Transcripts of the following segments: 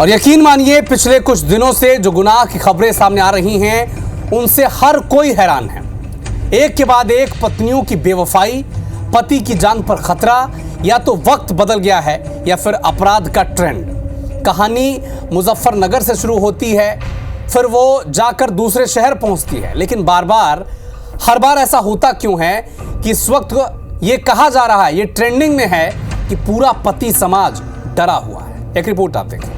और यकीन मानिए पिछले कुछ दिनों से जो गुनाह की खबरें सामने आ रही हैं उनसे हर कोई हैरान है। एक के बाद एक पत्नियों की बेवफाई, पति की जान पर खतरा, या तो वक्त बदल गया है या फिर अपराध का ट्रेंड। कहानी मुजफ्फरनगर से शुरू होती है, फिर वो जाकर दूसरे शहर पहुंचती है। लेकिन हर बार ऐसा होता क्यों है कि इस वक्त ये कहा जा रहा है, ये ट्रेंडिंग में है कि पूरा पति समाज डरा हुआ है। एक रिपोर्ट आप देखें।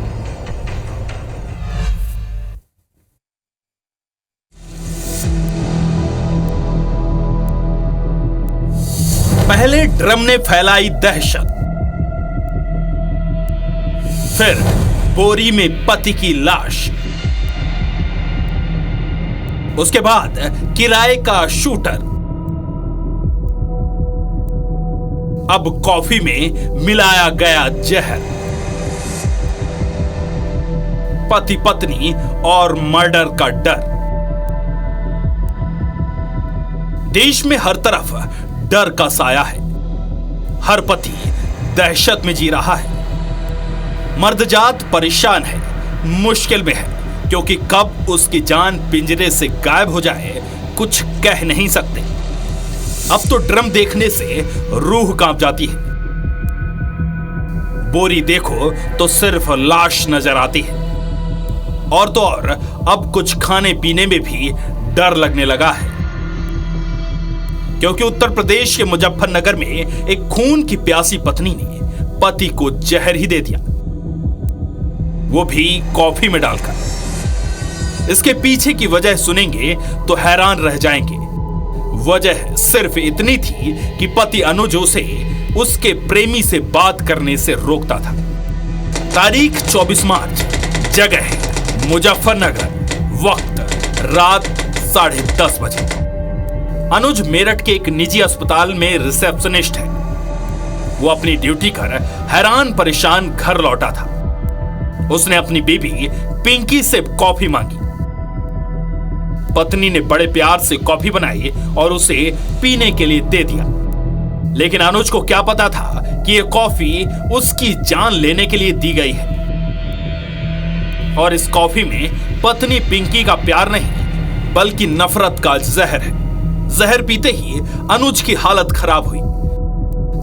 पहले ड्रम ने फैलाई दहशत, फिर बोरी में पति की लाश, उसके बाद किराए का शूटर, अब कॉफी में मिलाया गया जहर। पति पत्नी और मर्डर का डर। देश में हर तरफ डर का साया है। हर पति दहशत में जी रहा है। मर्दजात परेशान है, मुश्किल में है, क्योंकि कब उसकी जान पिंजरे से गायब हो जाए कुछ कह नहीं सकते। अब तो ड्रम देखने से रूह कांप जाती है। बोरी देखो तो सिर्फ लाश नजर आती है। और तो और अब कुछ खाने पीने में भी डर लगने लगा है, क्योंकि उत्तर प्रदेश के मुजफ्फरनगर में एक खून की प्यासी पत्नी ने पति को जहर ही दे दिया, वो भी कॉफी में डालकर। इसके पीछे की वजह सुनेंगे तो हैरान रह जाएंगे। वजह सिर्फ इतनी थी कि पति अनुज उसे उसके प्रेमी से बात करने से रोकता था। तारीख 24 मार्च, जगह मुजफ्फरनगर, वक्त रात 10:30 बजे। अनुज मेरठ के एक निजी अस्पताल में रिसेप्शनिस्ट है। वो अपनी ड्यूटी कर हैरान परेशान घर लौटा था। उसने अपनी बीबी पिंकी से कॉफी मांगी। पत्नी ने बड़े प्यार से कॉफी बनाई और उसे पीने के लिए दे दिया। लेकिन अनुज को क्या पता था कि यह कॉफी उसकी जान लेने के लिए दी गई है। और इस कॉफी में पत्नी पिंकी का प्यार नहीं बल्कि नफरत का जहर है। जहर पीते ही अनुज की हालत खराब हुई।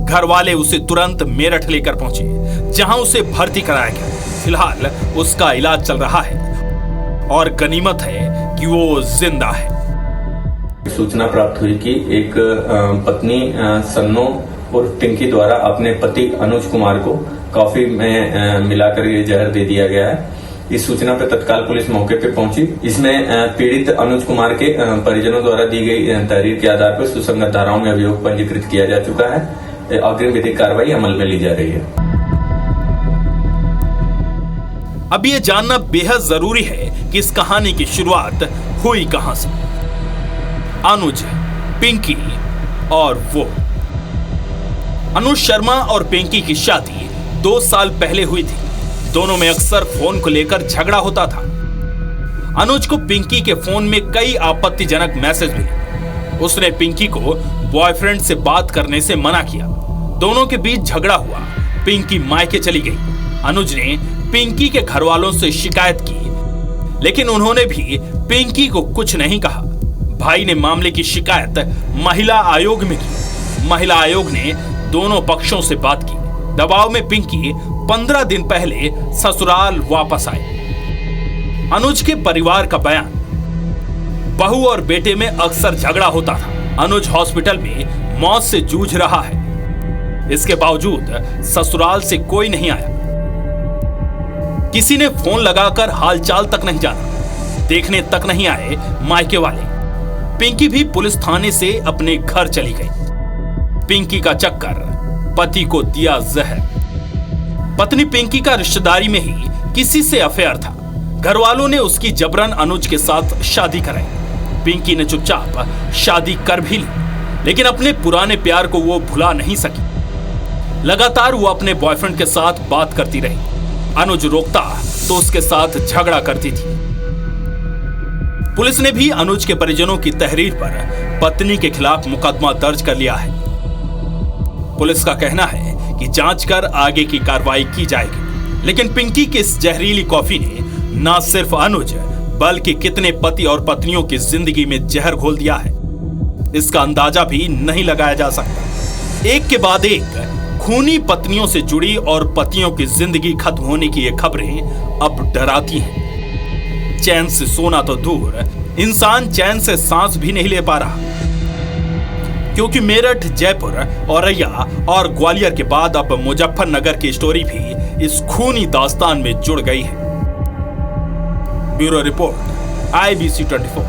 घर वाले उसे तुरंत मेरठ लेकर पहुंचे, जहां उसे भर्ती कराया गया। फिलहाल उसका इलाज चल रहा है और गनीमत है कि वो जिंदा है। सूचना प्राप्त हुई कि एक पत्नी सन्नो और पिंकी द्वारा अपने पति अनुज कुमार को कॉफी में मिलाकर ये जहर दे दिया गया है। इस सूचना पर तत्काल पुलिस मौके पर पहुंची। इसमें पीड़ित अनुज कुमार के परिजनों द्वारा दी गई तहरीर के आधार पर सुसंगत धाराओं में अभियोग पंजीकृत किया जा चुका है। अग्रिम विधिक कार्रवाई अमल में ली जा रही है। अब ये जानना बेहद जरूरी है कि इस कहानी की शुरुआत हुई कहां से। अनुज, पिंकी और वो। अनुज शर्मा और पिंकी की शादी 2 साल पहले हुई थी। दोनों में अक्सर फोन को लेकर झगड़ा होता था। अनुज को पिंकी के फोन में कई आपत्तिजनक मैसेज मिले। उसने पिंकी को बॉयफ्रेंड से बात करने से मना किया। दोनों के बीच झगड़ा हुआ। पिंकी मायके चली गई। अनुज ने पिंकी के घर वालों से शिकायत की, लेकिन उन्होंने भी पिंकी को कुछ नहीं कहा। भाई ने मामले की शिकायत महिला आयोग में की। महिला आयोग ने दोनों पक्षों से बात की। दबाव में पिंकी 15 दिन पहले ससुराल वापस आई। अनुज के परिवार का बयान, बहू और बेटे में अक्सर झगड़ा होता था। अनुज हॉस्पिटल में मौत से जूझ रहा है। इसके बावजूद ससुराल से कोई नहीं आया। किसी ने फोन लगाकर हालचाल तक नहीं जाना। देखने तक नहीं आए मायके वाले। पिंकी भी पुलिस थाने से अपने घर चली गई। पिंकी का चक्कर, पति को दिया जहर। पत्नी पिंकी का रिश्तेदारी में ही किसी से अफेयर था। घर वालों ने उसकी जबरन अनुज के साथ शादी कराई। पिंकी ने चुपचाप शादी कर भी ली, लेकिन अपने पुराने प्यार को वो भुला नहीं सकी। लगातार वो अपने बॉयफ्रेंड के साथ बात करती रही। अनुज रोकता तो उसके साथ झगड़ा करती थी। पुलिस ने भी अनुज के परिजनों की तहरीर पर पत्नी के खिलाफ मुकदमा दर्ज कर लिया है। पुलिस का कहना है कि जांच कर आगे की कार्रवाई की जाएगी। लेकिन पिंकी की इस जहरीली कॉफी ने न सिर्फ अनुज बल्कि कितने पति और पत्नियों की जिंदगी में जहर घोल दिया है, इसका अंदाजा भी नहीं लगाया जा सकता। एक के बाद एक खूनी पत्नियों से जुड़ी और पतियों की जिंदगी खत्म होने की ये खबरें अब डराती हैं। चैन से सोना तो दूर, इंसान चैन से सांस भी नहीं ले पा रहा, क्योंकि मेरठ, जयपुर, औरैया और ग्वालियर के बाद अब मुजफ्फरनगर की स्टोरी भी इस खूनी दास्तान में जुड़ गई है। Bureau report, IBC 24।